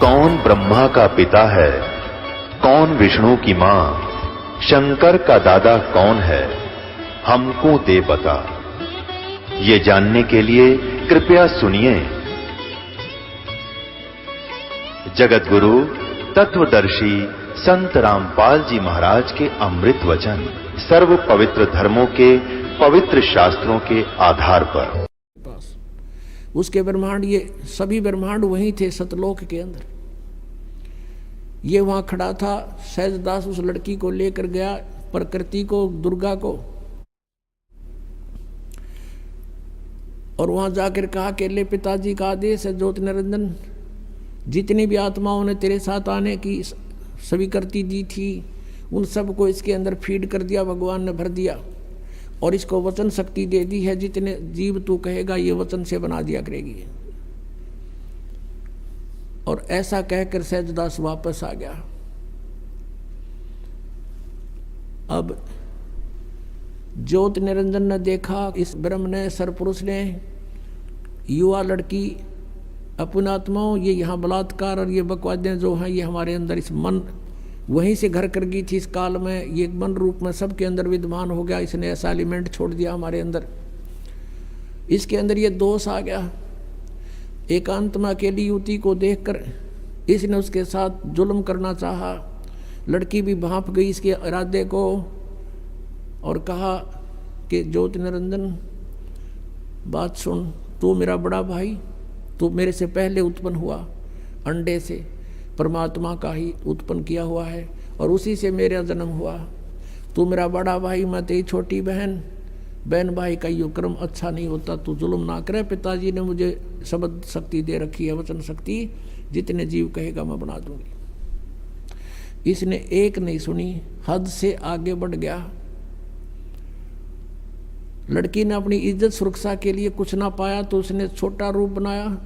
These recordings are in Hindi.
कौन ब्रह्मा का पिता है, कौन विष्णु की मां, शंकर का दादा कौन है, हमको दे बता। ये जानने के लिए कृपया सुनिए। जगतगुरु तत्वदर्शी संत रामपाल जी महाराज के अमृत वचन सर्व पवित्र धर्मों के पवित्र शास्त्रों के आधार पर। उसके ब्रह्मांड, ये सभी ब्रह्मांड वहीं थे सतलोक के अंदर। ये वहां खड़ा था। सहजदास उस लड़की को लेकर गया, प्रकृति को, दुर्गा को, और वहां जाकर कहा कि ले पिताजी का आदेश है, ज्योति निरंजन जितनी भी आत्माओं ने तेरे साथ आने की स्वीकृति दी थी उन सबको इसके अंदर फीड कर दिया, भगवान ने भर दिया, और इसको वचन शक्ति दे दी है। जितने जीव तू कहेगा ये वचन से बना दिया करेगी। और ऐसा कहकर सहजदास वापस आ गया। अब ज्योति निरंजन ने देखा, इस ब्रह्म ने, सरपुरुष ने, युवा लड़की, अपनात्माओं, ये यहाँ बलात्कार और ये बकवादें जो हैं ये हमारे अंदर, इस मन वहीं से घर कर गई थी। इस काल में ये मन रूप में सबके अंदर विद्यमान हो गया। इसने ऐसा एलिमेंट छोड़ दिया हमारे अंदर, इसके अंदर ये दोष आ गया। एकांत में अकेली युवती को देखकर इसने उसके साथ जुल्म करना चाहा। लड़की भी भांप गई इसके इरादे को और कहा कि ज्योति निरंजन बात सुन, तू मेरा बड़ा भाई, तू मेरे से पहले उत्पन्न हुआ, अंडे से परमात्मा का ही उत्पन्न किया हुआ है और उसी से मेरा जन्म हुआ। तू मेरा बड़ा भाई, मैं तेरी छोटी बहन, बहन भाई का यो क्रम अच्छा नहीं होता, तू जुल्म ना करे। पिताजी ने मुझे शब्द शक्ति दे रखी है, वचन शक्ति, जितने जीव कहेगा मैं बना दूंगी। इसने एक नहीं सुनी, हद से आगे बढ़ गया। लड़की ने अपनी इज्जत सुरक्षा के लिए कुछ ना पाया तो उसने छोटा रूप बनाया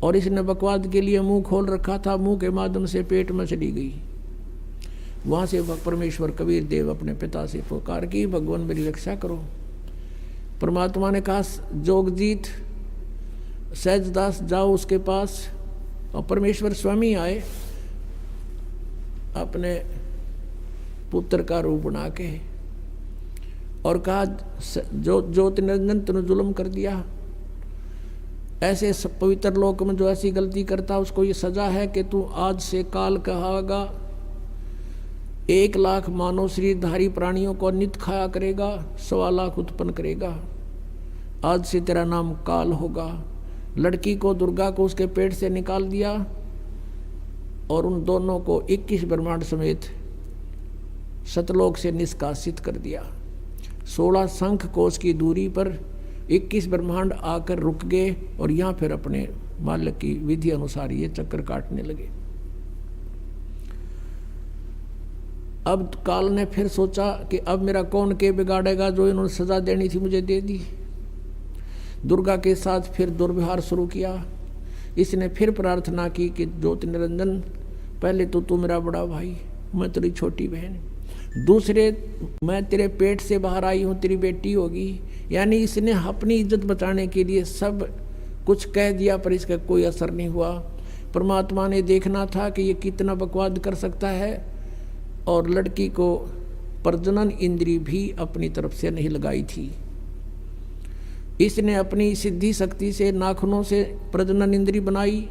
और इसने बकवाद के लिए मुंह खोल रखा था, मुंह के माध्यम से पेट में चली गई। वहां से परमेश्वर कबीर देव अपने पिता से पुकार की, भगवान मेरी रक्षा करो। परमात्मा ने कहा, जोगजीत सहजदास जाओ उसके पास, और परमेश्वर स्वयं आए अपने पुत्र का रूप बना के और कहा, ज्योति निरंजन तूने जुल्म कर दिया। ऐसे पवित्र लोक में जो ऐसी गलती करता उसको ये सजा है कि तू आज से काल कहागा, 1,00,000 मानव शरीरधारी प्राणियों को नित खाया करेगा, 1,25,000 उत्पन्न करेगा। आज से तेरा नाम काल होगा। लड़की को, दुर्गा को उसके पेट से निकाल दिया और उन दोनों को 21 ब्रह्मांड समेत सतलोक से निष्कासित कर दिया। 16 शंख कोश की दूरी पर 21 ब्रह्मांड आकर रुक गए और यहाँ फिर अपने मालिक की विधि अनुसार ये चक्कर काटने लगे। अब काल ने फिर सोचा कि अब मेरा कौन के बिगाड़ेगा, जो इन्होंने सजा देनी थी मुझे दे दी। दुर्गा के साथ फिर दुर्व्यवहार शुरू किया। इसने फिर प्रार्थना की कि ज्योति निरंजन, पहले तो तू मेरा बड़ा भाई, मैं तेरी छोटी बहन, दूसरे मैं तेरे पेट से बाहर आई हूँ, तेरी बेटी होगी। यानी इसने अपनी इज्जत बचाने के लिए सब कुछ कह दिया, पर इसका कोई असर नहीं हुआ। परमात्मा ने देखना था कि ये कितना बकवाद कर सकता है, और लड़की को प्रजनन इंद्री भी अपनी तरफ से नहीं लगाई थी। इसने अपनी सिद्धि शक्ति से नाखूनों से प्रजनन इंद्री बनाई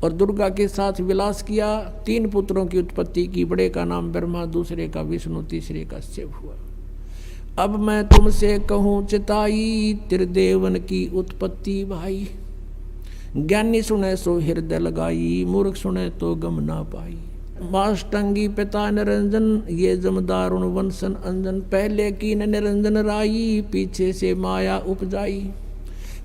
और दुर्गा के साथ विलास किया। 3 पुत्रों की उत्पत्ति की। बड़े का नाम ब्रह्मा, दूसरे का विष्णु, तीसरे का शिव हुआ। अब मैं तुमसे कहूँ चिताई, त्रिदेवन की उत्पत्ति भाई। ज्ञानी सुने सो हृदय लगाई, मूर्ख सुने तो गम ना पाई। माष्टंगी पिता निरंजन, ये जमदारुण वंशन अंजन। पहले की निरंजन राई, पीछे से माया उपजाई।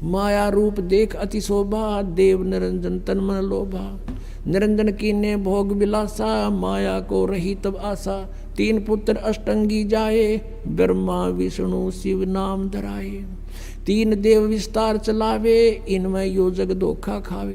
माया रूप देख अति शोभा, देव निरंजन तन मन लोभा। निरंजन की ने भोग विलासा, माया को रही तब आशा। 3 पुत्र अष्टंगी जाए, ब्रह्मा विष्णु शिव नाम धराए। 3 देव विस्तार चलावे, इनमें यो जग धोखा खावे।